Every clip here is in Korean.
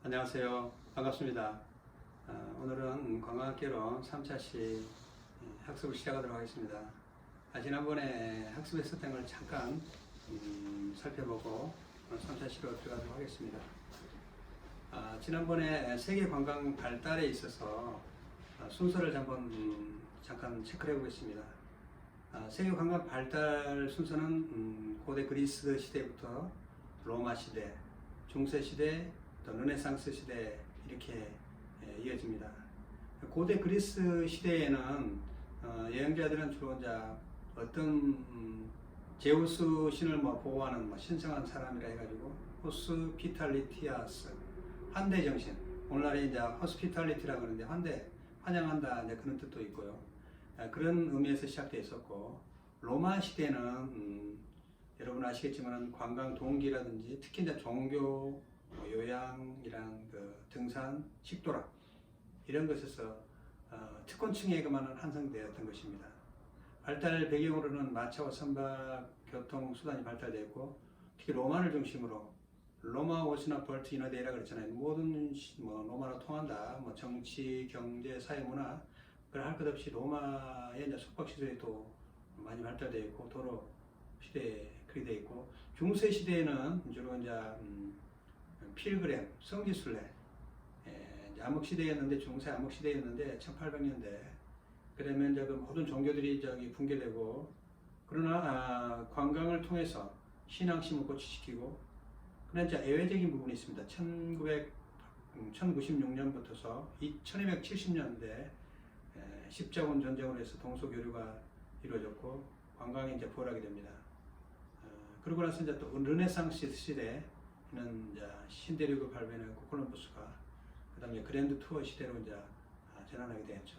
안녕하세요. 반갑습니다. 오늘은 관광학개론 3차시 학습을 시작하도록 하겠습니다. 지난번에 학습했었던 걸 잠깐 살펴보고 3차시로 들어가도록 하겠습니다. 지난번에 세계 관광 발달에 있어서 순서를 잠깐 체크해 보겠습니다. 세계 관광 발달 순서는 고대 그리스 시대부터 로마 시대, 중세 시대, 또 르네상스 시대 이렇게 이어집니다. 고대 그리스 시대에는 여행자들은 주로 이제 어떤 제우스 신을 보호하는 신성한 사람이라 해가지고 호스피탈리티아스 환대 정신, 오늘날에 이제 호스피탈리티라고 하는데 환영한다 이제 그런 뜻도 있고요. 그런 의미에서 시작되어 있었고, 로마 시대는 여러분 아시겠지만 관광 동기라든지 특히 이제 종교, 요양이랑 등산, 식도락 이런 것에서 특권층에게만 한성되었던 것입니다. 발달 배경으로는 마차와 선박 교통 수단이 발달되었고, 특히 로마를 중심으로 로마 워스나 벌트 이너데이라 그랬잖아요. 모든 로마로 통한다. 정치, 경제, 사회, 문화 그걸 할 것 없이 로마의 이제 숙박시설이 또 많이 발달되어 있고, 도로 시대에 그렇게 되어 있고, 중세 시대에는 주로 이제 필그램, 성지순례, 암흑시대였는데, 중세 암흑시대였는데 1800년대 그러면 이제 그 모든 종교들이 붕괴되고, 그러나 관광을 통해서 신앙심을 고취시키고, 그러나 이제 예외적인 부분이 있습니다. 1096년부터서 1270년대 십자군 전쟁으로 해서 동서교류가 이루어졌고 관광이 이제 부활하게 됩니다. 그러고 나서 이제 또 르네상스 시대에는 이제 신대륙을 발견했고 콜럼버스가, 그다음에 그랜드 투어 시대로 이제 전환하게 되었죠.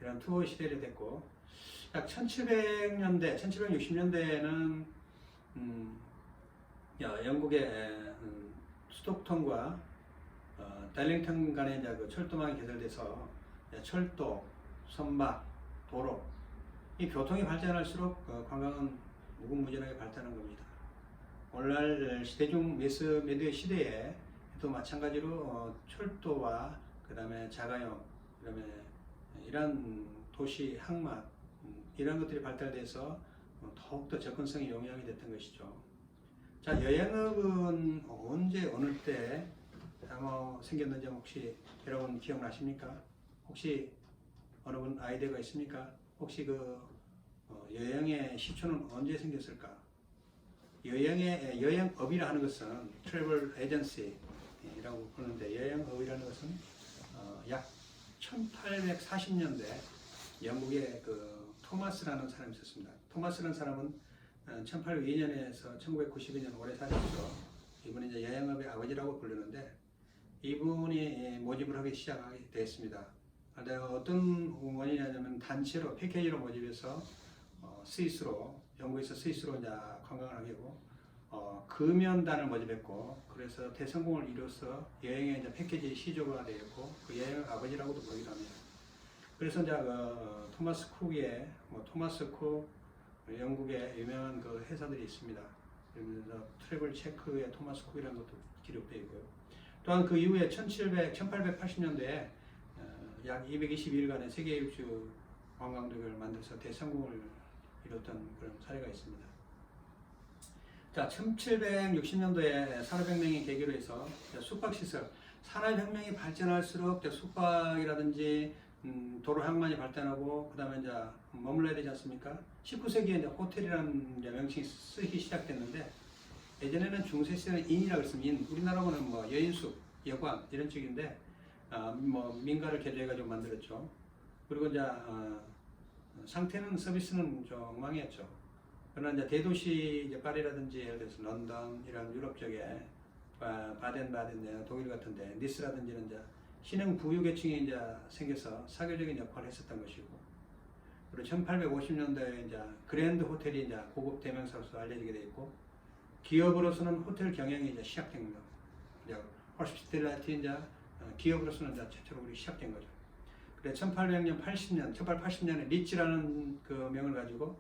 이런 투어 시대를 됐고, 약 1700년대, 1760년대에는 영국의 스톡턴과 달링턴 간에 이제 그 철도망이 개설돼서 철도, 선박, 도로 이 교통이 발전할수록 관광은 무궁무진하게 발전한 겁니다. 오늘날 시대중 매스미디어 시대에 또 마찬가지로 철도와 그다음에 자가용, 그다음에 이런 도시 항만 이런 것들이 발달돼서 더욱더 접근성이 용이하게 됐던 것이죠. 자, 여행업은 언제 어느 때 생겼는지 혹시 여러분 기억나십니까? 혹시 어느 분 아이디어가 있습니까? 혹시 여행의 시초는 언제 생겼을까? 여행업이라 하는 것은 트래블 에이전시라고 부르는데, 여행업이라는 것은 약 1840년대 영국의 토마스라는 사람이 있었습니다. 토마스라는 사람은 1802년에서 1992년 오래 살았죠. 이분이 이제 여행업의 아버지라고 부르는데, 이분이 모집을 하기 시작하게 됐습니다. 어떤 원인이냐면 단체로 패키지로 모집해서 영국에서 스위스로 이제 관광을 하게 되고, 금연단을 모집했고, 그래서 대성공을 이뤄서 여행의 이제 패키지 시조가 되었고, 그 여행의 아버지라고도 부르기도 합니다. 그래서 이제 토마스 쿡, 영국의 유명한 회사들이 있습니다. 그래서 트래블 체크의 토마스 쿡이라는 것도 기록되어 있고요. 또한 그 이후에 1880년대에 약 222일간의 세계 일주 관광객을 만들어서 대성공을 이뤘던 그런 사례가 있습니다. 자, 1760년도에 산업혁명이 계기로 해서 숙박시설, 산업혁명이 발전할수록 숙박이라든지 도로 항만이 발전하고, 그 다음에 이제 머물러야 되지 않습니까? 19세기에 이제 호텔이라는 이제 명칭이 쓰기 시작됐는데, 예전에는 중세 시대는 인이라고 했으면 우리나라로는 여인숙, 여관 이런 쪽인데, 민가를 개조해가지고 만들었죠. 그리고 이제 상태는 서비스는 좀 엉망이었죠. 그러나 이제 대도시 파리라든지 예를 들어서 런던 이런 유럽 쪽에 바덴 독일 같은데 니스라든지는 이제 신흥 부유계층이 이제 생겨서 사교적인 역할을 했었던 것이고, 그리고 1850년대에 이제 그랜드 호텔이 이제 고급 대명사로서 알려지게 돼 있고, 기업으로서는 호텔 경영이 이제 시작된 겁니다. 이제 호스피탈리티 이제 기업으로서는 이제 최초로 시작된 거죠. 그래 1880년에 리츠라는 그 명을 가지고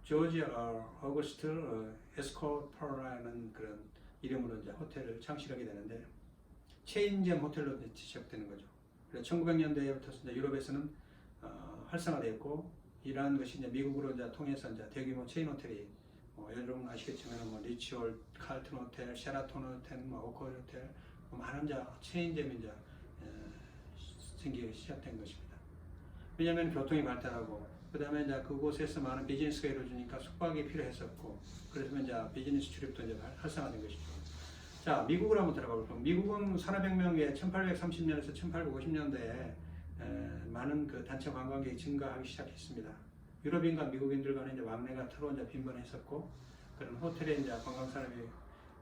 조지 어거스트 에스코퍼라는 그런 이름으로 이제 호텔을 창실하게 되는데 체인점 호텔로 시작되는 거죠. 그래서 1900년대부터 이제 유럽에서는 활성화되었고 이러한 것이 이제 미국으로 이제 통해서 이제 대규모 체인 호텔이 여러분 아시겠지만 뭐 리치홀, 칼튼 호텔, 셰라톤 호텔, 뭐 오컬 호텔 많은 이제 체인점이 이제 생기기 시작된 것입니다. 왜냐하면 교통이 발달하고 그 다음에 이제 그곳에서 많은 비즈니스가 이루어지니까 숙박이 필요했었고 그래서 이제 비즈니스 출입도 이제 활성화된 것이죠. 자, 미국을 한번 들어가 볼까요? 미국은 산업혁명에 1830년에서 1850년대에 많은 그 단체 관광객이 증가하기 시작했습니다. 유럽인과 미국인들 간에 이제 왕래가 서로 이제 빈번했었고 그런 호텔에 이제 관광 산업이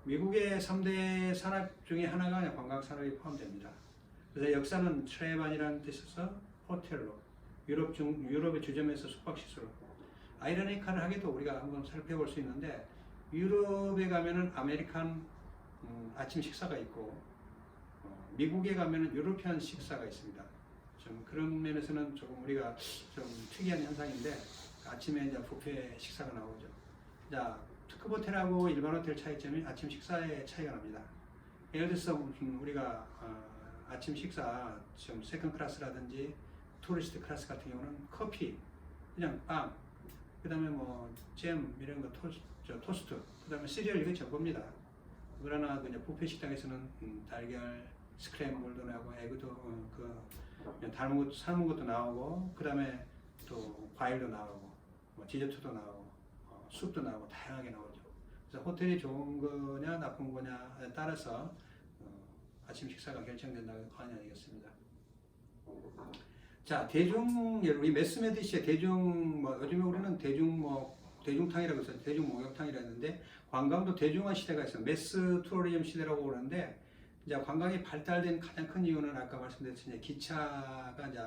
미국의 3대 산업 중에 하나가 관광 산업이 포함됩니다. 그래서 역사는 트레반이라는 뜻에서 호텔로 유럽의 주점에서 숙박시설로 아이러니컬하게도 우리가 한번 살펴볼 수 있는데 유럽에 가면은 아메리칸 아침 식사가 있고 미국에 가면은 유로피안 식사가 있습니다. 좀 그런 면에서는 조금 우리가 좀 특이한 현상인데 아침에 이제 뷔페 식사가 나오죠. 자, 특급 호텔하고 일반 호텔 차이점이 아침 식사의 차이가 납니다. 예를 들어서 우리가 아침 식사 좀 세컨 클래스라든지 투리스트 클래스 같은 경우는 커피, 그냥 빵, 그 다음에 뭐 잼 이런 거 토스트, 그 다음에 시리얼 이거 전부입니다. 그러나 그냥 뷔페 식당에서는 달걀, 스크램블도 나오고 에그도 삶은 것도 나오고 그 다음에 또 과일도 나오고 뭐 디저트도 나오고 숲도 나오고 다양하게 나오죠. 그래서 호텔이 좋은 거냐 나쁜 거냐에 따라서 아침 식사가 결정된다고 하는 아니겠습니다. 자, 우리 매스메디시의 요즘에 우리는 대중탕이라고 해서 대중목욕탕이라 했는데 관광도 대중화 시대가 있어요. 매스 투어리즘 시대라고 그러는데 이제 관광이 발달된 가장 큰 이유는 아까 말씀드렸듯이 기차가 이제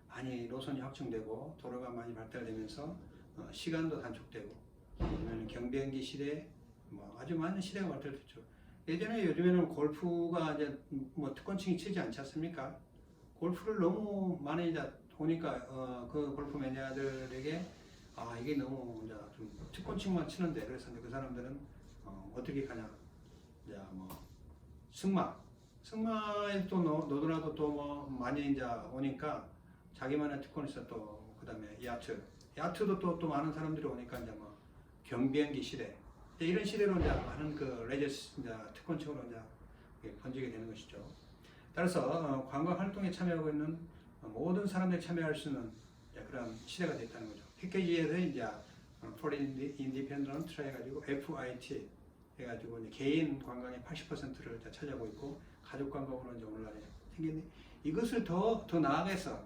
많이 노선이 확충되고 도로가 많이 발달되면서 시간도 단축되고 경비행기 시대 아주 많은 시대가 발달됐죠. 요즘에는 골프가 이제 특권층이 치지 않지 않습니까? 골프를 너무 많이 이제 보니까 그 골프 매니아들에게 이게 너무 이제 좀 특권층만 치는데 그래서 그 사람들은 어떻게 가냐 이제 승마에 또 노더라도 또 많이 이제 오니까 자기만의 특권이 있어. 또 그다음에 야트도 또 많은 사람들이 오니까 이제 경비행기 시대 이런 시대로 이제 많은 그 레저스 이제 특권층으로 이제 번지게 되는 것이죠. 따라서 관광 활동에 참여하고 있는 모든 사람들이 참여할 수 있는 그런 시대가 됐다는 거죠. 패키지에서 이제 Foreign Independent 해가지고 FIT 해가지고 이제 개인 관광의 80%를 차지하고 있고 가족 관광으로 이제 오늘날에 생겼는데 이것을 더 나아가서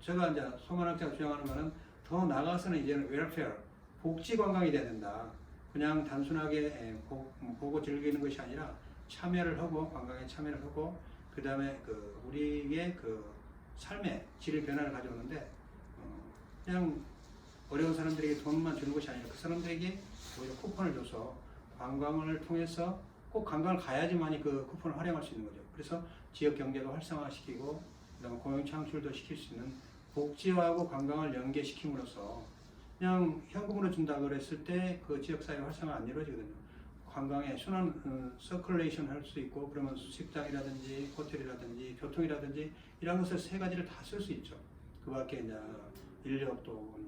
제가 이제 소만학자가 주장하는 것은 더 나아가서는 이제는 웰페어 복지 관광이 돼야 된다. 그냥 단순하게 보고 즐기는 것이 아니라 참여를 하고 관광에 참여를 하고 그 다음에 우리의 삶의 질의 변화를 가져오는데 그냥 어려운 사람들에게 돈만 주는 것이 아니라 그 사람들에게 오히려 쿠폰을 줘서 관광을 통해서 꼭 관광을 가야지만이 그 쿠폰을 활용할 수 있는 거죠. 그래서 지역 경제도 활성화시키고 그다음에 고용 창출도 시킬 수 있는 복지하고 관광을 연계시킴으로써 그냥 현금으로 준다 그랬을 때 그 지역 사회 활성화 안 이루어지거든요. 관광에 순환 서큘레이션 할 수 있고 그러면 식당이라든지 호텔이라든지 교통이라든지 이런 것을 세 가지를 다 쓸 수 있죠. 그 밖에 이제 인력도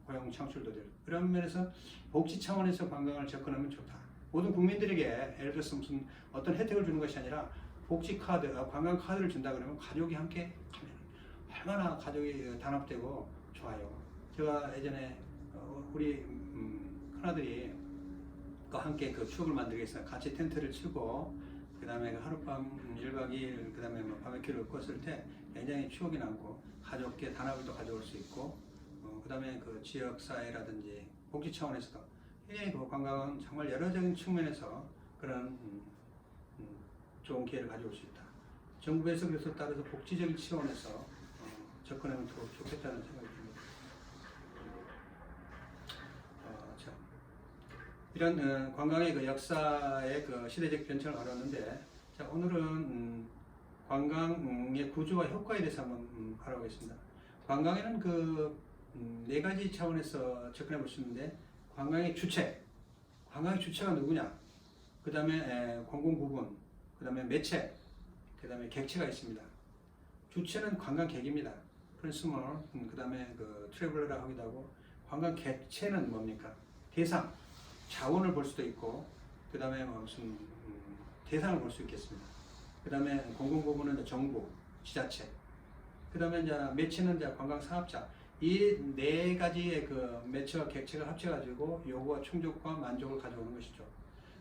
고용 창출도 되고 그런 면에서 복지 차원에서 관광을 접근하면 좋다. 모든 국민들에게 예를 들어서 무슨 어떤 혜택을 주는 것이 아니라 복지 카드, 관광 카드를 준다 그러면 가족이 함께 가면 얼마나 가족이 단합되고 좋아요. 제가 예전에 우리 큰아들이 함께 추억을 만들기 위해서 같이 텐트를 치고 그 다음에 하룻밤 1박 2일 그 다음에 바베큐를 꿨을 때 굉장히 추억이 남고 가족계 단합을 또 가져올 수 있고 그 다음에 지역사회라든지 복지 차원에서도 굉장히 관광은 정말 여러적인 측면에서 그런 좋은 기회를 가져올 수 있다. 정부에서 그래서 따라서 복지적인 차원에서 접근하면 더 좋겠다는 생각이 듭니다. 이런 관광의 역사의 시대적 변천을 알아봤는데 자, 오늘은 관광의 구조와 효과에 대해서 한번 알아보겠습니다. 관광에는 네 가지 차원에서 접근해 볼 수 있는데 관광의 주체가 누구냐? 그 다음에 공공부분, 그 다음에 매체, 그 다음에 객체가 있습니다. 주체는 관광객입니다. 프린스몰, 그 다음에 그 트래블러라 하기도 하고, 관광 객체는 뭡니까? 대상, 자원을 볼 수도 있고, 그 다음에 무슨 대상을 볼 수 있겠습니다. 그 다음에 공공부문은 이제 정부, 지자체, 그 다음에 이제 매체는 이제 관광 사업자. 이 네 가지의 그 매체와 객체가 합쳐가지고 요구와 충족과 만족을 가져오는 것이죠.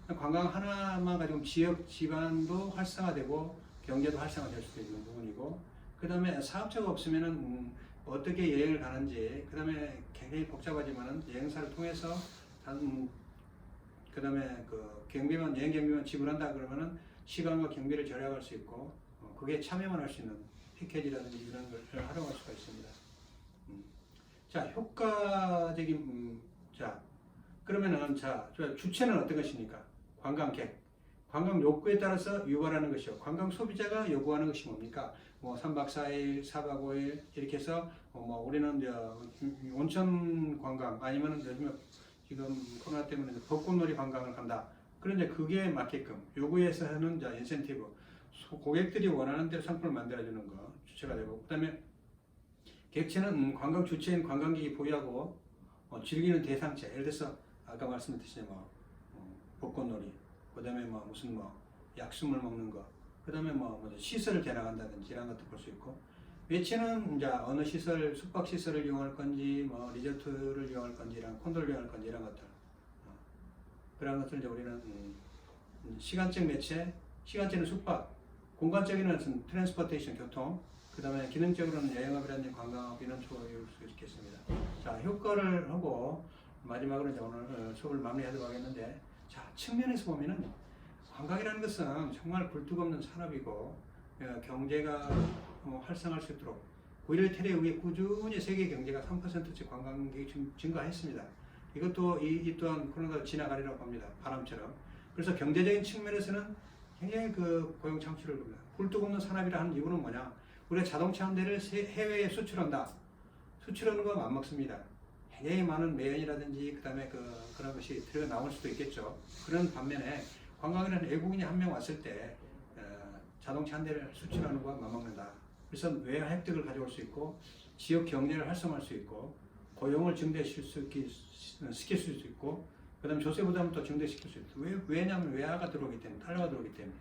관광 하나만 가지고 지역 기반도 활성화되고 경제도 활성화될 수도 있는 부분이고, 그 다음에 사업자가 없으면은 어떻게 여행을 가는지, 그 다음에 굉장히 복잡하지만은 여행사를 통해서 그 다음에 그 경비만 여행 경비만 지불한다 그러면은 시간과 경비를 절약할 수 있고, 그게 참여만 할 수 있는 패키지라든지 이런 걸 활용할 수가 있습니다. 자, 효과적인 자 그러면은 자 주체는 어떤 것입니까? 관광객, 관광 욕구에 따라서 유발하는 것이요. 관광 소비자가 요구하는 것이 뭡니까? 뭐 3박 4일, 4박 5일 이렇게 해서 뭐 우리는 이제 온천 관광 아니면은 요즘에 지금 코로나 때문에 벚꽃놀이 관광을 간다. 그런데 그게 맞게끔 요구해서 하는 이제 인센티브, 고객들이 원하는 대로 상품을 만들어주는 거 주체가 되고, 그다음에 객체는 관광 주체인 관광객이 보유하고 즐기는 대상체. 예를 들어서 아까 말씀드렸듯이 뭐 벚꽃놀이, 그다음에 뭐 무슨 뭐 약수물 먹는 거, 그다음에 뭐 시설을 개나간다든지 이런 것도 볼 수 있고, 매체는 이제 어느 시설, 숙박 시설을 이용할 건지, 뭐 리조트를 이용할 건지, 이런 콘도를 이용할 건지 이런 것들, 그런 것들 이제 우리는 시간적 매체, 시간적인 숙박, 공간적인 트랜스포테이션 교통, 그 다음에 기능적으로는 여행업이라든지 관광업이는 좋을 수 있겠습니다. 자, 효과를 하고 마지막으로 이제 오늘 수업을 마무리하도록 하겠는데, 자, 측면에서 보면은 관광이라는 것은 정말 굴뚝없는 산업이고 경제가 활성화할 수 있도록 9.11 테러에 의해 꾸준히 세계 경제가 3%씩 관광객이 증가했습니다. 이것도 이 또한 코로나가 지나가리라고 봅니다. 바람처럼. 그래서 경제적인 측면에서는 굉장히 그 고용 창출을 합니다. 굴뚝없는 산업이라 하는 이유는 뭐냐? 우리가 자동차 한 대를 해외에 수출한다. 수출하는 건 안 먹습니다. 굉장히 많은 매연이라든지 그다음에 그런 것이 들어 나올 수도 있겠죠. 그런 반면에 관광이라는 외국인이 한 명 왔을 때 자동차 한 대를 수출하는 건 맞먹는다. 그래서 외화 획득을 가져올 수 있고, 지역 경제를 활성화할 수 있고, 고용을 증대시킬 수 있고, 그다음에 조세 부담을 또 증대시킬 수 있고. 왜냐하면 외화가 들어오기 때문에, 달러가 들어오기 때문에.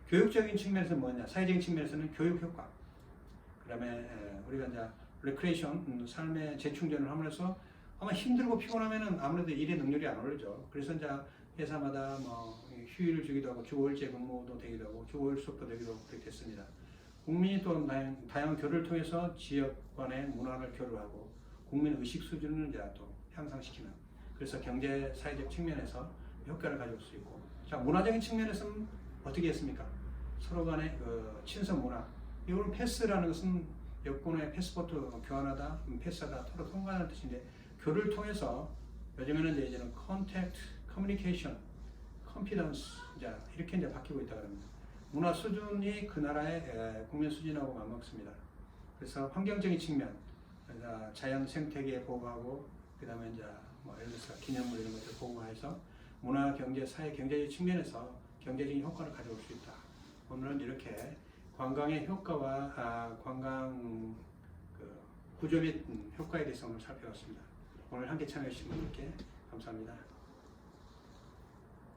교육적인 측면에서 뭐냐? 사회적인 측면에서는 교육 효과. 그다음에 우리가 이제 레크레이션, 삶의 재충전을 하면서 아마 힘들고 피곤하면은 아무래도 일의 능률이 안 오르죠. 그래서 이제 회사마다 뭐 휴일을 주기도 하고 주 5일제 근무도 되기도 하고 주 5일 수업도 되기도 하고 그렇게 됐습니다. 국민이 또 다양한 교류를 통해서 지역 간의 문화를 교류하고 국민 의식 수준을 이제 또 향상시키는, 그래서 경제 사회적 측면에서 효과를 가져올 수 있고, 자, 문화적인 측면에서는 어떻게 했습니까? 서로 간의 그 친선 문화. 이거는 패스라는 것은 여권의 패스포트 교환하다, 패스하다, 서로 통과하는 뜻인데, 교류를 통해서 요즘에는 이제는 컨택트, 커뮤니케이션, 컴피던스 이렇게 이제 바뀌고 있다고 합니다. 문화 수준이 그 나라의 국민 수준하고 맞먹습니다. 그래서 환경적인 측면, 자연 생태계 보호하고, 그 다음에 이제 뭐 예를 들어서 기념물 이런 것들 보호해서 문화, 경제, 사회, 경제적 측면에서 경제적인 효과를 가져올 수 있다. 오늘은 이렇게 관광의 효과와 관광 구조 및 효과에 대해서 오늘 살펴봤습니다. 오늘 함께 참여해주신 분들께 감사합니다.